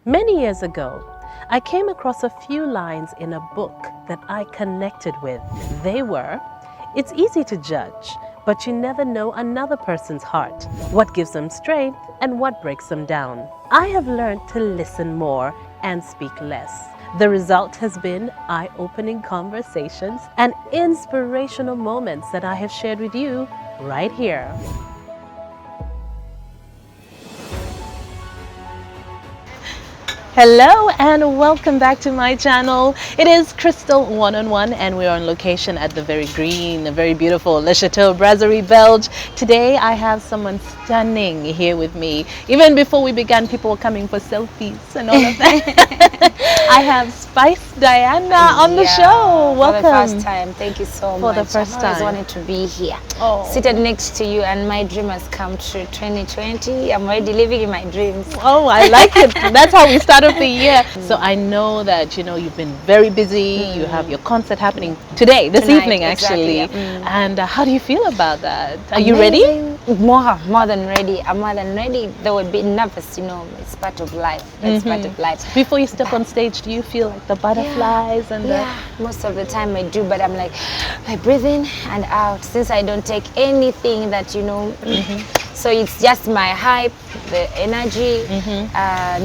Many years ago, I came across a few lines in a book that I connected with. They were, "It's easy to judge, but you never know another person's heart, what gives them strength and what breaks them down." I have learned to listen more and speak less. The result has been eye-opening conversations and inspirational moments that I have shared with you right here. Hello and welcome back to my channel. It is Crystal One-on-One and we're on location at the very green, very beautiful Le Chateau Brasserie Belge. Today I have someone stunning here with me. Even before we began, people were coming for selfies and all of that. I have Spice Diana on the show. Welcome. For the first time. Thank you so much. For the first I time. always wanted to be here. Oh. Seated next to you, and my dream has come true. 2020, I'm already living in my dreams. Oh, I like it. That's how we start off the year. So I know that, you've been very busy. You have your concert happening today, this Tonight, evening actually. exactly, And how do you feel about that? Are you ready? More than ready. I'm more than ready. Though a bit nervous, it's part of life. It's part of life. Before you step on stage, do you feel like the butterflies and most of the time I do, but I'm like, I breathe in and out since I don't take anything that so it's just my hype, the energy,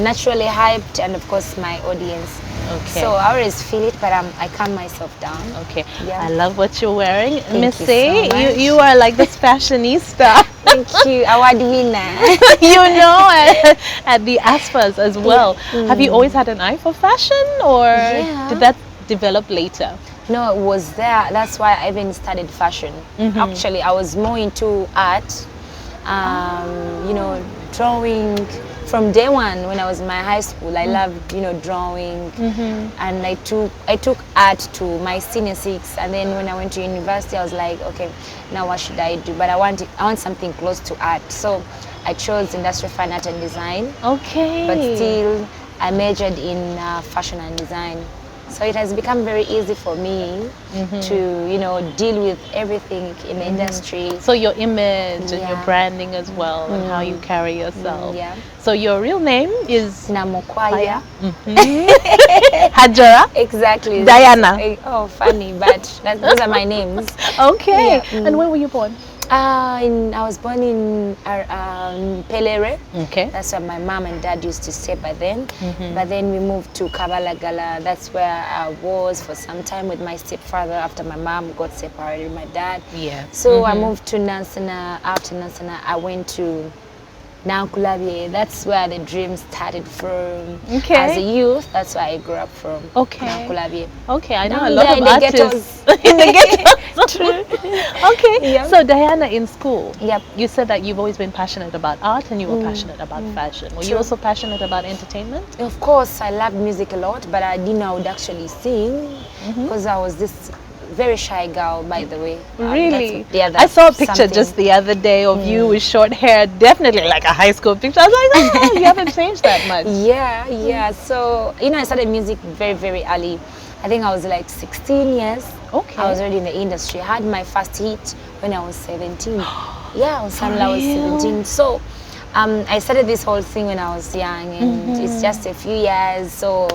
naturally hyped, and of course my audience. Okay. So I always feel it, but I calm myself down. Okay. Yeah. I love what you're wearing, Missy. you so much. You are like this fashionista. Thank you, award winner. At the Aspas as well. Have you always had an eye for fashion, or did that develop later? No, it was there. That's why I even studied fashion. Actually, I was more into art, drawing. From day one, when I was in my high school, I loved, drawing, and I took art to my senior six, and then when I went to university, I was like, okay, now what should I do? But I want something close to art, so I chose industrial fine art and design. Okay. But still, I majored in fashion and design. So it has become very easy for me to, deal with everything in the industry. So your image and your branding as well, and how you carry yourself. Yeah. So your real name is Namokwaya. Hajara. Exactly. Diana. Oh, funny, but those are my names. Okay. Yeah. And when were you born? I was born in Pelere. Okay. That's where my mom and dad used to stay by then. But then we moved to Kabalagala. That's where I was for some time with my stepfather after my mom got separated with my dad. Yeah. So I moved to Nansana. After Nansana, I went to Nankulabye. That's where the dream started from. Okay. As a youth, that's where I grew up from. Okay. Nankulabye. Okay, I know Down a lot there of in the artists. ghettos. In the ghettos. True. Okay. Yep. So Diana, in school, Yep. you said that you've always been passionate about art and you were passionate about fashion. Were you also passionate about entertainment? Of course, I love music a lot, but I didn't know I would actually sing because I was this very shy girl, by the way. Really? That's I saw a picture just the other day of you with short hair, definitely like a high school picture. I was like, oh, you haven't changed that much. Yeah. So, I started music very, very early. I think I was like 16 years. Okay. I was already in the industry. I had my first hit when I was 17. Yeah, I was 17. So, I started this whole thing when I was young, and it's just a few years. So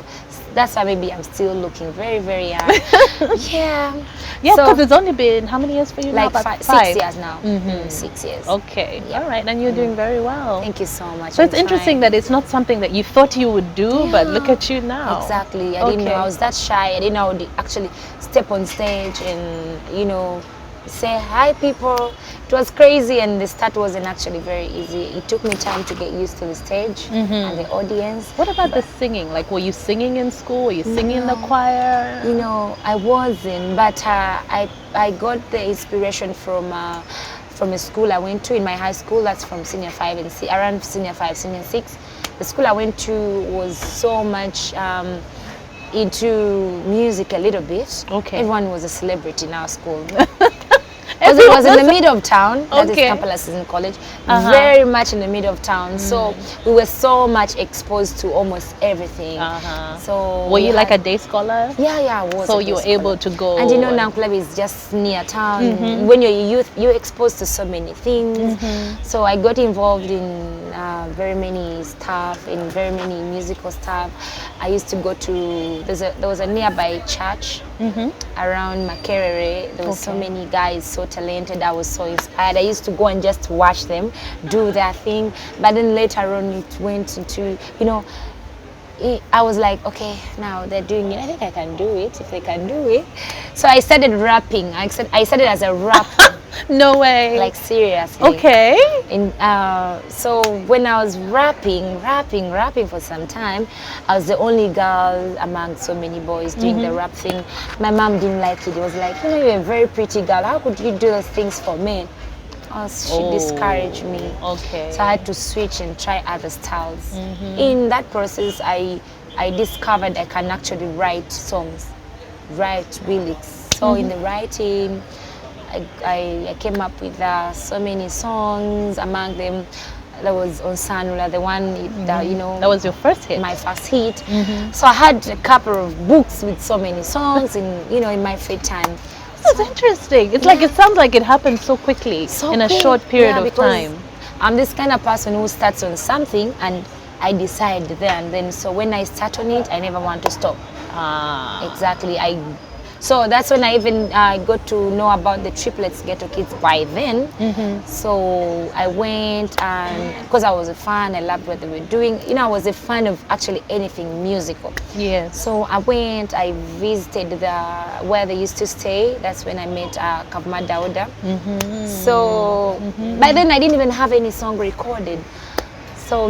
that's why maybe I'm still looking very, very young. Yeah, because it's only been how many years for you like now? About 6 years now. 6 years. Okay, all right, and you're doing very well. Thank you so much. So it's interesting that it's not something that you thought you would do, but look at you now. Exactly. I didn't know I was that shy. I didn't know I would actually step on stage and say hi people. It was crazy, and the start wasn't actually very easy. It took me time to get used to the stage and the audience. What about the singing? Like, were you singing in school? Were you singing in the choir? I wasn't, but I got the inspiration from a school I went to in my high school. That's from senior 5 and around senior 5, senior 6. The school I went to was so much into music a little bit. Okay. Everyone was a celebrity in our school. Because it was in the middle of town. That is Okay. Kampala Season College. Very much in the middle of town. So we were so much exposed to almost everything. So Were you we like a had- day scholar? Yeah, I was. So a you were day scholar. able to go. And you know, now club is just near town. When you're a youth, you're exposed to so many things. So I got involved in very many stuff, in very many musical stuff. I used to go to, there was a nearby church around Makerere. There was so many guys so talented. I was so inspired. I used to go and just watch them do their thing. But then later on it went into, you know, I was like, okay, now they're doing it. I think I can do it if they can do it. So I started rapping. I started as a rap, No way. like seriously. Okay. So when I was rapping for some time, I was the only girl among so many boys doing the rap thing. My mom didn't like it. It was like, you know, you're a very pretty girl. How could you do those things for men? She discouraged me. Okay. So I had to switch and try other styles. In that process, I discovered I can actually write songs, write lyrics. So in the writing, I came up with so many songs. Among them, there was Onsanula, the one that, you know. That was your first hit. My first hit. So I had a couple of books with so many songs in my free time. That's interesting. It's like, it sounds like it happened so quickly in a quick. short period of because time. I'm this kind of person who starts on something and I decide there and then. So when I start on it, I never want to stop. Exactly. So that's when I even got to know about the triplets Ghetto Kids by then. So I went, and because I was a fan, I loved what they were doing. You know, I was a fan of actually anything musical. Yes. So I went, I visited where they used to stay. That's when I met Kavma Dauda. So by then I didn't even have any song recorded. So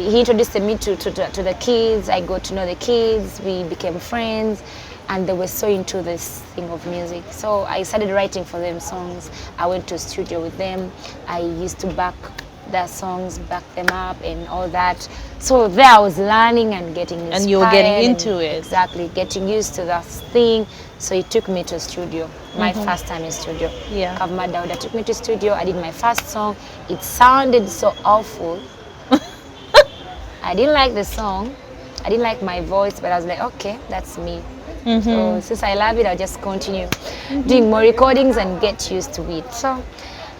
he introduced me to the kids. I got to know the kids. We became friends. And they were so into this thing of music. So I started writing for them songs. I went to a studio with them. I used to back their songs, back them up and all that. So there I was learning and getting inspired. And you were getting into it. Exactly, getting used to that thing. So it took me to studio, my first time in studio. Yeah. Kavma Dauda took me to studio. I did my first song. It sounded so awful. I didn't like the song. I didn't like my voice, but I was like, okay, that's me. So since I love it, I'll just continue doing more recordings and get used to it. So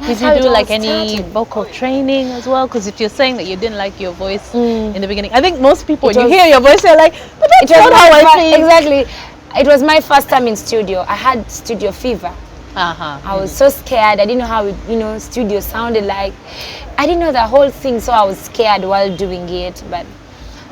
did you do like any vocal training as well? Because if you're saying that you didn't like your voice in the beginning, I think most people, when you hear your voice, they're like, but that's not how I think. Exactly. It was my first time in studio. I had studio fever. I was so scared. I didn't know how studio sounded like. I didn't know the whole thing, so I was scared while doing it. But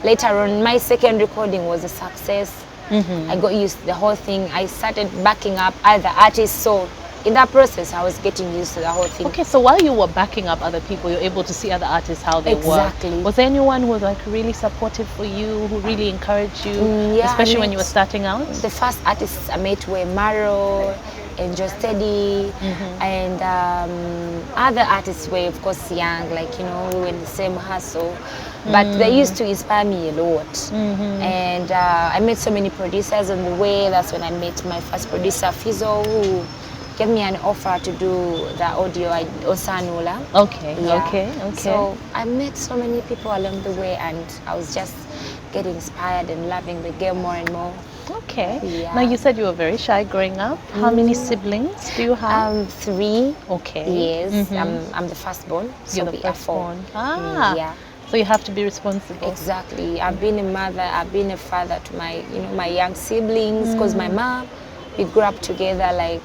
later on, my second recording was a success. I got used to the whole thing. I started backing up other artists. So in that process, I was getting used to the whole thing. Okay, so while you were backing up other people, you're able to see other artists, how they Exactly. work. Was there anyone who was like really supportive for you, who really encouraged you, Yeah, especially when you were starting out? The first artists I met were Maro and Just Teddy, and other artists were of course young, like we were in the same hustle. But they used to inspire me a lot. And I met so many producers on the way. That's when I met my first producer, Fizo, who gave me an offer to do the audio Osanula. Okay, Yeah. okay. So I met so many people along the way, and I was just getting inspired and loving the game more and more. Okay. Yeah. Now you said you were very shy growing up. How many siblings do you have? 3. Okay. Yes, I'm the firstborn. So You're the we are 4. firstborn. Yeah. So you have to be responsible. Exactly. I've been a mother. I've been a father to my young siblings. Because my mom, we grew up together. Like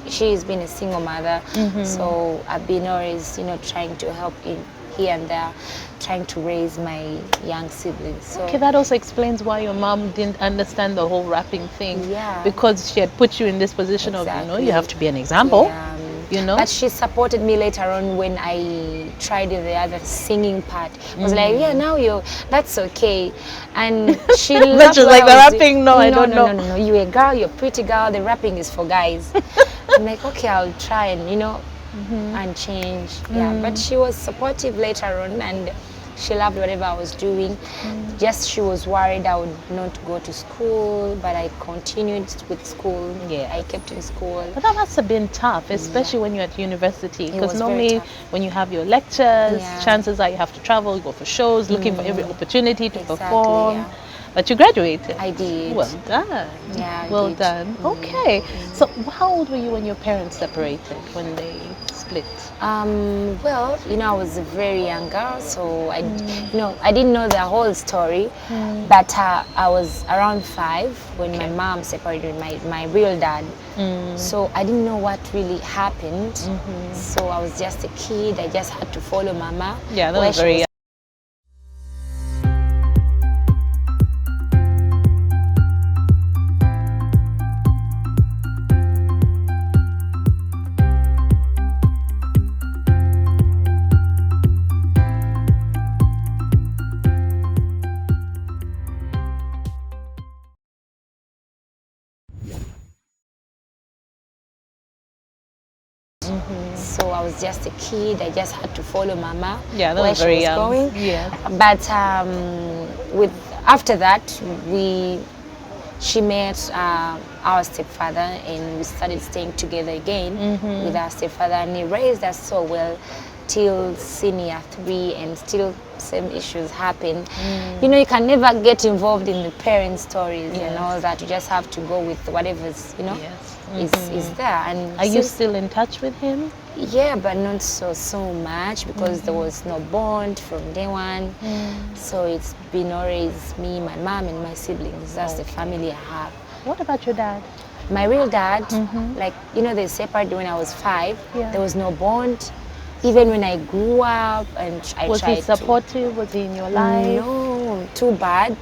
she's been a single mother. So I've been always, trying to help in here and there, trying to raise my young siblings. So Okay, that also explains why your mom didn't understand the whole rapping thing. Yeah. Because she had put you in this position of, Exactly. you have to be an example. Yeah. But she supported me later on when I tried the other singing part. I was like, yeah, now that's okay. And she loved But she was what like, I the was rapping, doing. no, I don't know. No, you're a girl, you're a pretty girl, the rapping is for guys. I'm like, okay, I'll try and, and change. Yeah, but she was supportive later on, and She loved whatever I was doing. Just she was worried I would not go to school, but I continued with school. Yes. I kept in school. But that must have been tough, especially when you're at university. Because was very normally tough. when you have your lectures, Yeah. chances are you have to travel, go for shows, looking for every opportunity to Exactly, perform. yeah. But you graduated. I did. Well done. Yeah, I well did. done. Okay. So how old were you when your parents separated, when they split? Well, I was a very young girl, so I didn't know the whole story. But I was around 5 when my mom separated with my real dad. So I didn't know what really happened. So I was just a kid. I just had to follow Mama. Yeah, that where was she very young. So I was just a kid. I just had to follow Mama. Yeah, that where was very she was young. going. Yeah. But after that, she met our stepfather, and we started staying together again with our stepfather, and he raised us so well till senior 3, and still same issues happen. You can never get involved in the parent stories and all that. You just have to go with whatever's is there. And Are you still in touch with him? yeah, but not so much, because there was no bond from day one. So it's been always me, my mom, and my siblings. That's the family I have. What about your dad? My real dad, they separated when I was 5. Yeah. There was no bond. Even when I grew up, and I Was tried he supportive? Was he in your life? No, too bad,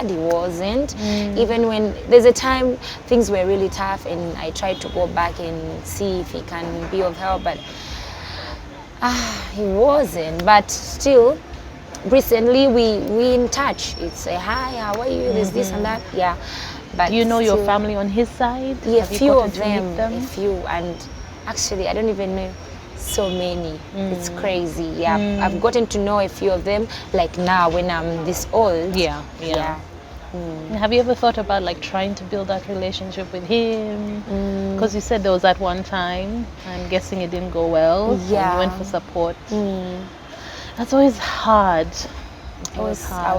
he wasn't. Even when there's a time things were really tough, and I tried to go back and see if he can be of help, but he wasn't. But still, recently we in touch. It's a hi, how are you? There's this and that. Yeah. But Do you know your still, family on his side? Yeah, Have you few gotten of to meet them, a few, and actually I don't even know so many. It's crazy. Yeah, I've gotten to know a few of them, like now when I'm this old. Yeah. Have you ever thought about like trying to build that relationship with him? Because you said there was that one time, I'm guessing it didn't go well. and Yeah. you went for support. That's always hard. I was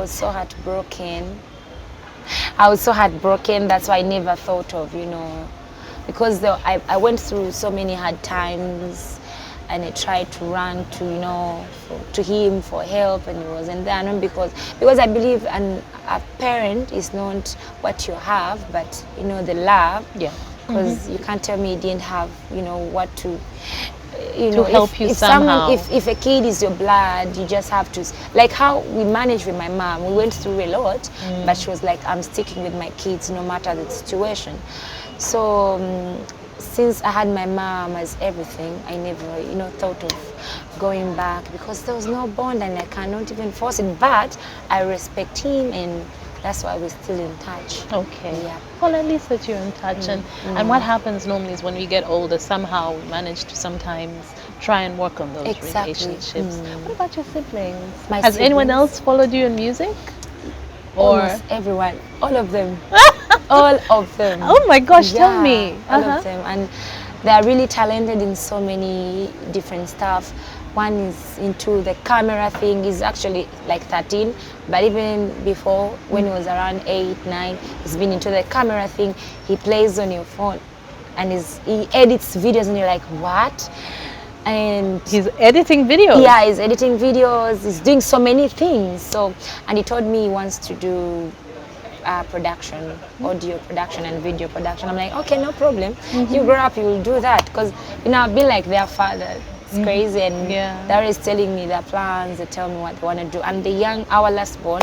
so heartbroken. That's why I never thought of, because I went through so many hard times, and I tried to run to him for help, and he wasn't there. Not because I believe a parent is not what you have, but the love. Yeah. Because you can't tell me he didn't have what to. To help you somehow. If a kid is your blood, you just have to, like how we managed with my mom. We went through a lot, but she was like, I'm sticking with my kids no matter the situation. So since I had my mom as everything, I never thought of going back, because there was no bond, and I cannot even force it. But I respect him, and that's why we're still in touch. Okay. Yeah. Well, at least that you're in touch. And what happens normally is when we get older, somehow we manage to sometimes try and work on those Exactly. relationships. What about your siblings? My Has anyone siblings? else followed you in music? Almost everyone, all of them. All of them. Oh my gosh, tell me. All of them. And they are really talented in so many different stuff. One is into the camera thing. He's actually like 13, but even before, when he was around 8, 9, he's been into the camera thing. He plays on your phone, and he edits videos, and you're like, what? And He's editing videos. yeah, he's editing videos. He's doing so many things. And he told me he wants to do production, audio production and video production. I'm like, okay, no problem. You grow up, you will do that. Because I've been like their father. It's crazy, and they're always telling me their plans. They tell me what they want to do. And our last born,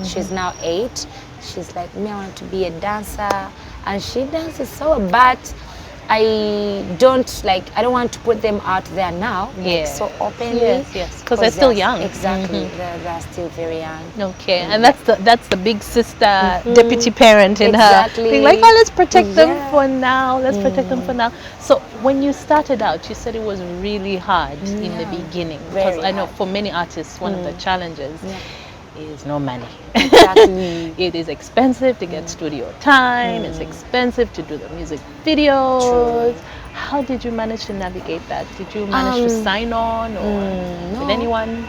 she's now 8. She's like, me, I want to be a dancer, and she dances so. But I don't want to put them out there now, like, so openly. Yes, because they're still young. Exactly, they're still very young. Okay, and that's the big sister, deputy parent in her. Being like, oh, let's protect them for now. Let's protect them for now. So when you started out, you said it was really hard in the beginning, because I know for many artists, one of the challenges is no money. Exactly. It is expensive to get studio time. It's expensive to do the music videos. How did you manage to navigate that? Did you manage to sign on or with anyone?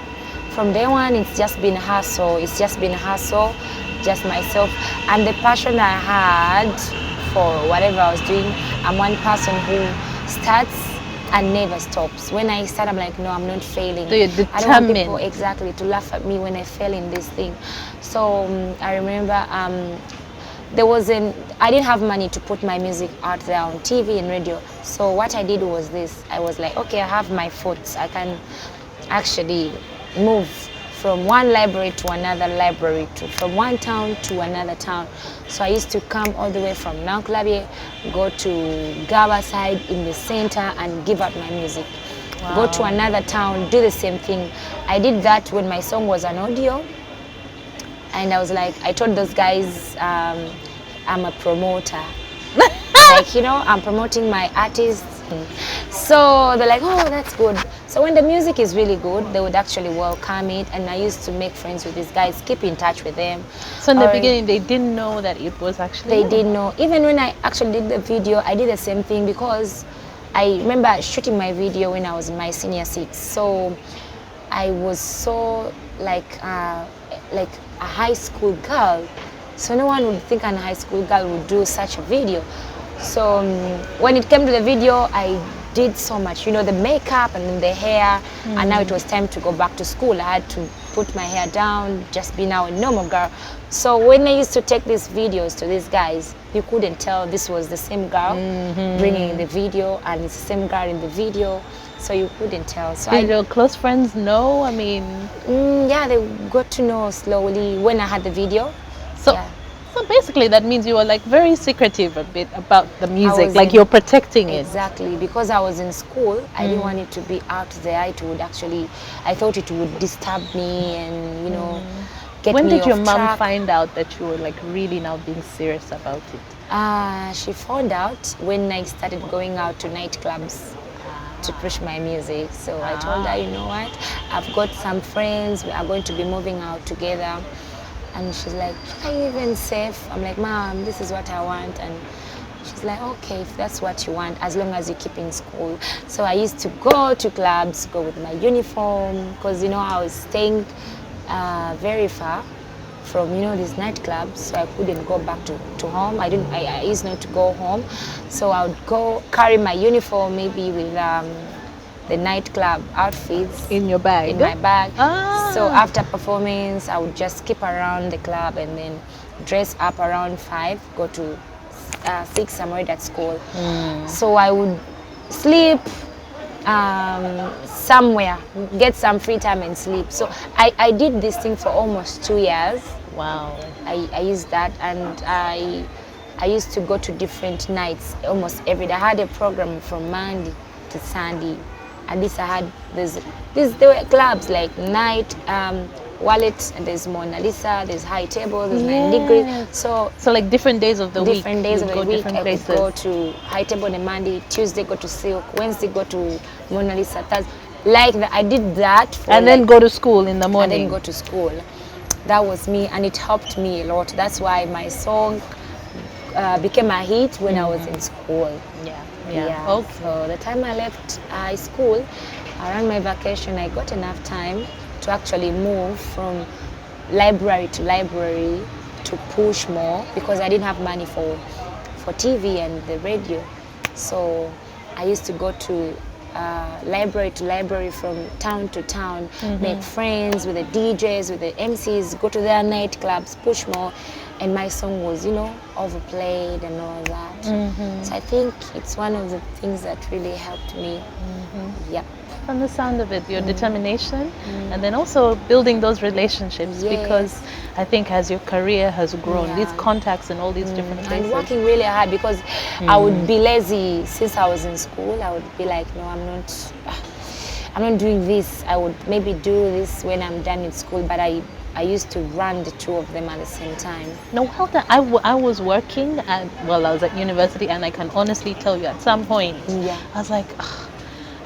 From day one, it's just been hustle. It's just been hustle, just myself. And the passion I had for whatever I was doing, I'm one person who starts and never stops. When I start, I'm like, no, I'm not failing. So you're determined. I don't want people exactly to laugh at me when I fail in this thing. So I remember I didn't have money to put my music out there on TV and radio. So what I did was this. I was like, okay, I have my foot. I can actually move from one library to another library, from one town to another town. So I used to come all the way from Nanklabier, go to Gawa side in the center and give out my music. Go to another town, do the same thing. I did that when my song was an audio. And I was like, I told those guys, I'm a promoter. Like, I'm promoting my artists. So they're like, oh, that's good. So when the music is really good, they would actually welcome it. And I used to make friends with these guys, keep in touch with them. So in the beginning, they didn't know that it was actually They didn't know. Even when I actually did the video, I did the same thing, because I remember shooting my video when I was in my senior 6. So I was so like a high school girl. So no one would think a high school girl would do such a video. So when it came to the video, I did so much, the makeup and then the hair, and now it was time to go back to school. I had to put my hair down, just be now a normal girl. So when I used to take these videos to these guys, you couldn't tell this was the same girl bringing the video, and it's the same girl in the video. So you couldn't tell. So did your close friends know? I mean, yeah, they got to know slowly when I had the video. So basically that means you were like very secretive a bit about the music, like you're protecting it. Exactly, because I was in school, I didn't want it to be out there. It would actually, I thought it would disturb me and, get me off track. When did your mom find out that you were like really now being serious about it? She found out when I started going out to nightclubs to push my music. So I told her, you know what, I've got some friends, we are going to be moving out together. And she's like, are you even safe? I'm like, Mom, this is what I want. And she's like, okay, if that's what you want, as long as you keep in school. So I used to go to clubs, go with my uniform, because, I was staying very far from, these nightclubs, so I couldn't go back to home. I used not to go home. So I would go carry my uniform, maybe with the nightclub outfits in your bag. In my bag. So after performance, I would just skip around the club and then dress up around 5, go to 6, I'm already at school. So I would sleep somewhere, get some free time and sleep. So I did this thing for almost 2 years. Wow. I used that, and I used to go to different nights almost every day. I had a program from Monday to Sunday. At least I had there were clubs like Night, Wallet, and there's Mona Lisa, there's High Table, there's 9 Degrees. So like different days of the week. Different days of the week. I would go to High Table on a Monday, Tuesday go to Silk, Wednesday go to Mona Lisa, Thursday. Like that, I did that. And then go to school in the morning. And then go to school. That was me, and it helped me a lot. That's why my song became a hit when I was in school. Yeah. Okay. So the time I left high school, around my vacation, I got enough time to actually move from library to library to push more, because I didn't have money for TV and the radio. So I used to go to library to library, from town to town, make friends with the DJs, with the MCs, go to their nightclubs, push more. And my song was, overplayed and all that. So I think it's one of the things that really helped me. Yep. from the sound of it, your determination, and then also building those relationships, Yes. because I think as your career has grown, Yeah. these contacts in all these different places. And working really hard, because I would be lazy since I was in school. I would be like, no, I'm not doing this. I would maybe do this when I'm done with school, but I used to run the two of them at the same time. No, well done. I was working I was at university, and I can honestly tell you at some point, Yeah. I was like, "Ugh,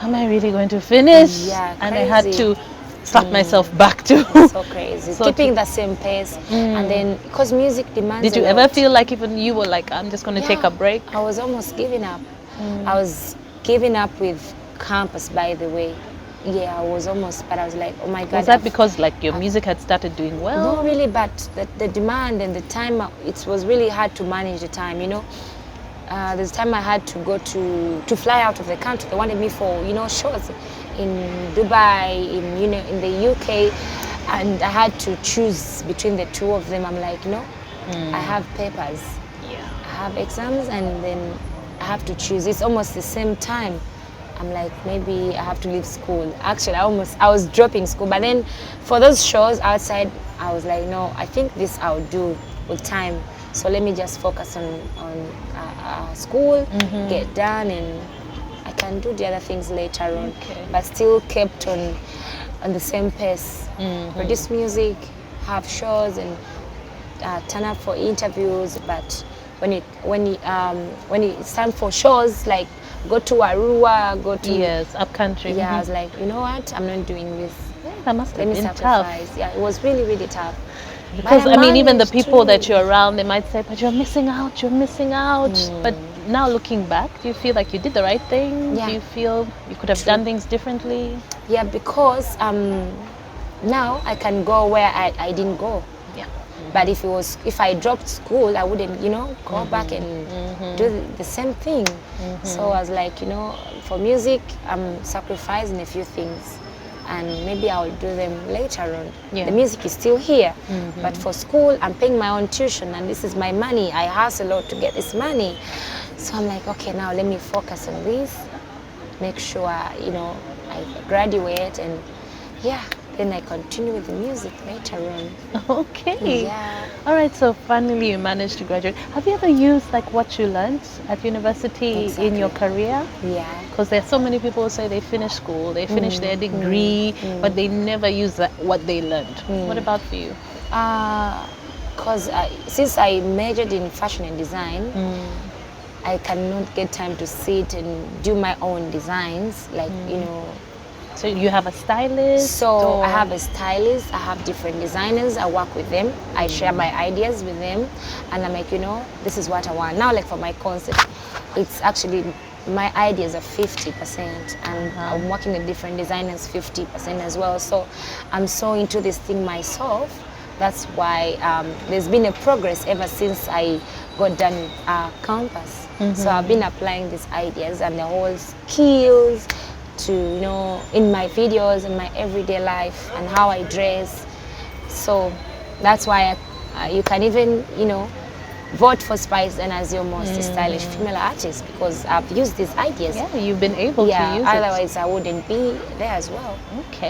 am I really going to finish?" Yeah, And I had crazy. to slap myself back to. So crazy. So Keeping the same pace, and then because music demands. Did you a ever lot. feel like even you were like, I'm just going to take a break? I was almost giving up. I was giving up with campus, by the way. Yeah, I was almost, but I was like, oh my God. Was that because like your music had started doing well? No, really, but the demand and the time, it was really hard to manage the time, you know. There's time I had to go to fly out of the country. They wanted me for, you know, shows in Dubai, in the UK, and I had to choose between the two of them. I'm like, no, I have papers, I have exams, and then I have to choose. It's almost the same time. I'm like, maybe I have to leave school. Actually, I was dropping school, but then for those shows outside, I was like, no, I think this I'll do with time. So let me just focus on school, get done, and I can do the other things later on. Okay. But still kept on the same pace. Produce music, have shows, and turn up for interviews. But when it's time for shows, like go to Arua, go to up country. I was like, you know what? I'm not doing this. That must Let have me been sacrifice. tough. Yeah, it was really, really tough. Because But I mean, even the managed people to. that you're around, they might say, "But you're missing out. You're missing out." But now looking back, do you feel like you did the right thing? Yeah. Do you feel you could have done things differently? Yeah, because now I can go where I didn't go. Yeah. But if I dropped school, I wouldn't, go back and do the same thing. So I was like, for music, I'm sacrificing a few things, and maybe I'll do them later on. Yeah. The music is still here, but for school, I'm paying my own tuition, and this is my money. I hustle a lot to get this money. So I'm like, okay, now let me focus on this, make sure, I graduate, and then I continue with the music later on. Okay. Yeah. All right. So finally, you managed to graduate. Have you ever used like what you learned at university in your career? Yeah. Because there's so many people who say they finish school, they finish their degree, but they never use what they learned. What about for you? Because since I majored in fashion and design, I cannot get time to sit and do my own designs, So you have a stylist? So I have a stylist, I have different designers, I work with them, I share my ideas with them, and I'm like, this is what I want. Now, like for my concert, it's actually, my ideas are 50%, and I'm working with different designers 50% as well. So I'm so into this thing myself. That's why there's been a progress ever since I got done with campus. So I've been applying these ideas and the whole skills to, in my videos, in my everyday life, and how I dress. So that's why you can even, vote for Spice and as your most stylish female artist, because I've used these ideas. Yeah, you've been able to use it. Otherwise I wouldn't be there as well. Okay.